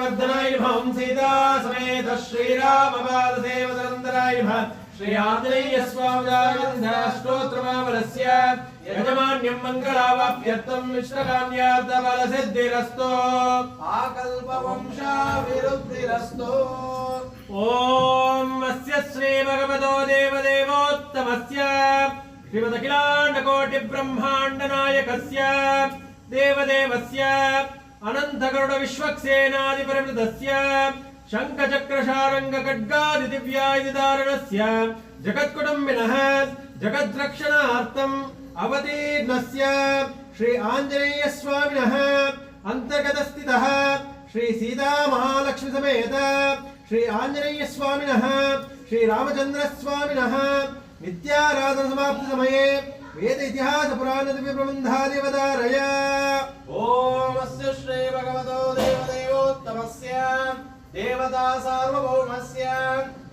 वर्धनाय नमः सीता समेत श्रीरामपादसेवसरन्दराय नमः श्री आञ्जनेय स्वामी स्तोत्रमावलस्य यजमान्यं मङ्गलावाप्यर्थं विष्णुकाम्यार्थफलसिद्धिरस्तु आकल्पवंशाभिवृद्धिरस्तु ॐ अस्य श्री भगवतो देवदेवोत्तमस्य श्रीमदखिलाण्डकोटिब्रह्माण्डनायकस्य देवदेवस्य अनन्तगरुडविश्वक्सेनाधिपरिवृतस्य शङ्खचक्रशारङ्गखड्गादिदिव्यायुधारणस्य जगत्कुटुम्बिनः जगद्रक्षणार्थम् अवतीर्णस्य श्री आञ्जनेयस्वामिनः अन्तर्गतस्थितः श्री सीतामहालक्ष्मी समेत श्री आञ्जनेयस्वामिनः श्री रामचन्द्रस्वामिनः नित्याराधन समाप्ति समये वेद इतिहास पुराण दिव्य प्रबन्धादिवदारय ओम अस्य श्री भगवतो देवदेवोत्तमस्य देवता सार्वभौमस्य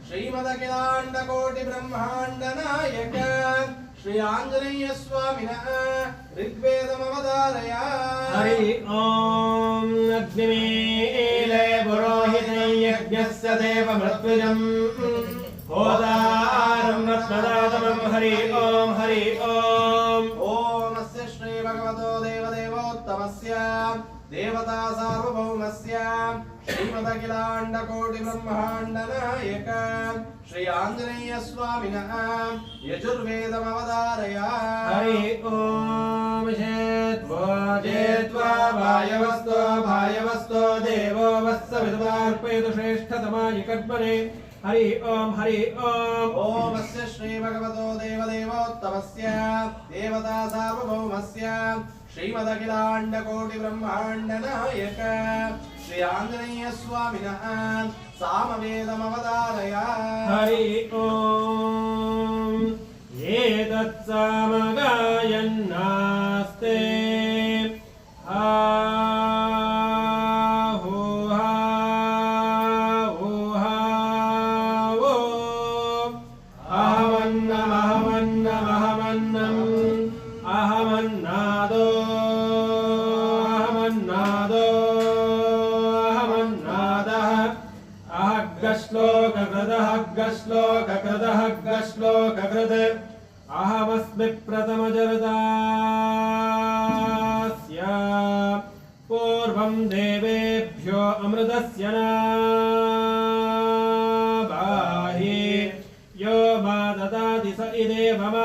श्रीमदखिलाण्डकोटि ब्रह्माण्ड नायक श्री आञ्जनेय स्वामिनः ऋग्वेदमवदारय हरि ओम अग्निमीले पुरोहिते यज्ञस्य देवमृत्युजम् होदारं रत्नदातमं हरि ओम अस्य श्री भगवतो देवदेवोत्तमस्य देवता सार्वभौमस्य श्रीमदखिलाण्डकोटि ब्रह्माण्ड नायक श्री आञ्जनेय स्वामिनः यजुर्वेदमवदारय हरि ओम जेत्वा भायवस्तो देवो वत्सविदुर्पयतु श्रेष्ठतमाय कर्मणे हरि ओम ओम अस्य श्री भगवतो देवदेवोत्तमस्य देवता सार्वभौमस्य श्रीमदखिलाण्डकोटि ब्रह्माण्ड नायक श्री आञ्जनेय स्वामिनः सामवेदमवदारय हरि ओम एतत्सामगायन्नास्ते श्लोककृत अहमस्मि प्रथमजरदास्य पूर्वं देवेभ्यो अमृतस्य नाबाहि यो मा ददाति स इदेव माबाह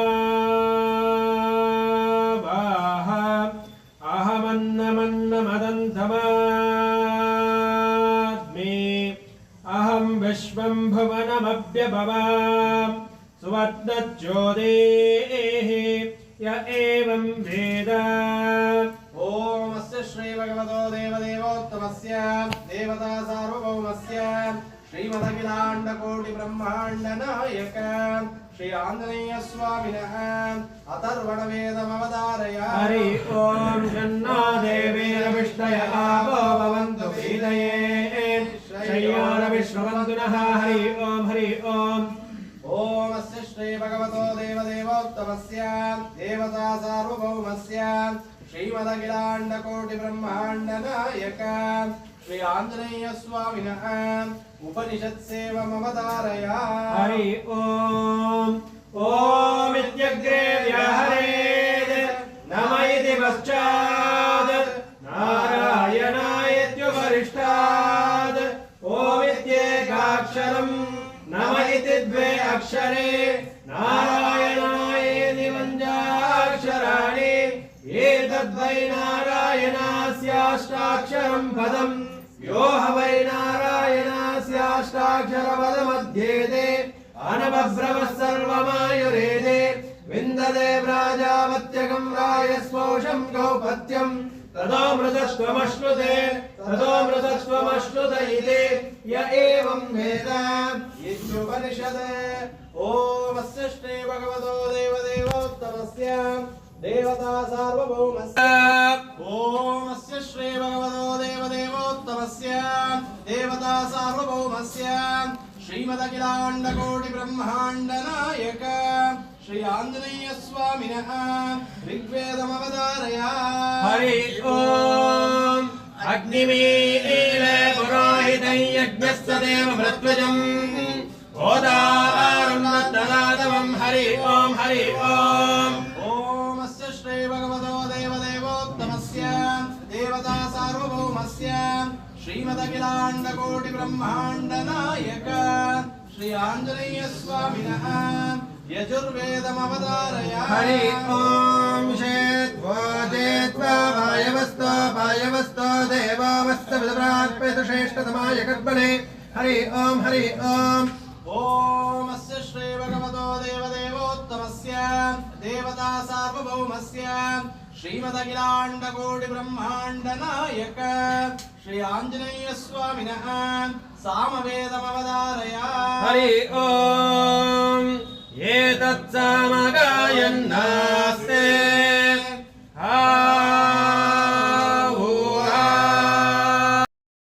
अहमन्नमन्नमदन्तमाद्मि अहं विश्वं भुवनमभ्यभवाम् सुवर्णज्योतेः य एवं वेद ओम अस्य श्री भगवतो देवदेवोत्तमस्य देवता सार्वभौमस्य श्रीमदखिलाण्डकोटि ब्रह्माण्ड नायक श्री आञ्जनेय स्वामिनः अथर्वणवेदमवदारय हरि ओम जन्ना देवेन विष्णय आवो भवन्तु वीदये शय्यान विश्ववन्तु नः हरि ओम ओम अस्य श्री भगवतो देवदेवोत्तमस्य देवता सार्वभौमस्य श्रीमदखिलाण्डकोटि ब्रह्माण्ड नायक श्री आञ्जनेय स्वामिनः उपनिषत्सेवमवदारय हरि ओम इत्यग्रे व्याहरेत् नम इति पश्चात् नारायणायत्युपरिष्टात् ओम इत्येकाक्षरम् नम इति द्वे अक्षरे नारायणायेति पञ्चाक्षराणि एतद्वै नारायणस्याष्टाक्षरं पदम् यो ह वै नारायणस्याष्टाक्षरपदमध्येते अनवब्रवः सर्वमायुरेते विन्दते प्राजापत्यकं रायस्पोषं गौपत्यम् ततो मृतस्त्वमश्नुते इति य एवं वेद इत्युपनिषत् ओम अस्य श्री भगवतो देवदेवोत्तमस्य देवता सार्वभौमस्य ओम अस्य श्री भगवतो देवदेवोत्तमस्य देवता सार्वभौमस्य श्रीमदखिलाण्डकोटि ब्रह्माण्ड नायक श्री आञ्जनेय स्वामिनः ऋग्वेदमवदारय हरि ओम अग्निमीले पुरोहिते देव मृत्युजम् ओदारुन्नतनादवम् हरि ओम हरि ओम ओम अस्य श्री भगवतो देवदेवोत्तमस्य देवता सार्वभौमस्य श्रीमदखिलाण्डकोटि ब्रह्माण्ड नायक श्री आञ्जनेय स्वामिनः यजुर्वेदमवतारय हरि ओम शेत्वा वायवस्तो देवावस्त विदुरात्पेत श्रेष्ठतमाय कर्मणे हरि ओम ओम अस्य श्री भगवतो देवदेवोत्तमस्य देवता सार्वभौमस्य श्रीमदखिलाण्डकोटि ब्रह्माण्ड नायक श्री आञ्जनेय स्वामिनः सामवेदमवतारय हरि ओम एतत् सामगायन्ना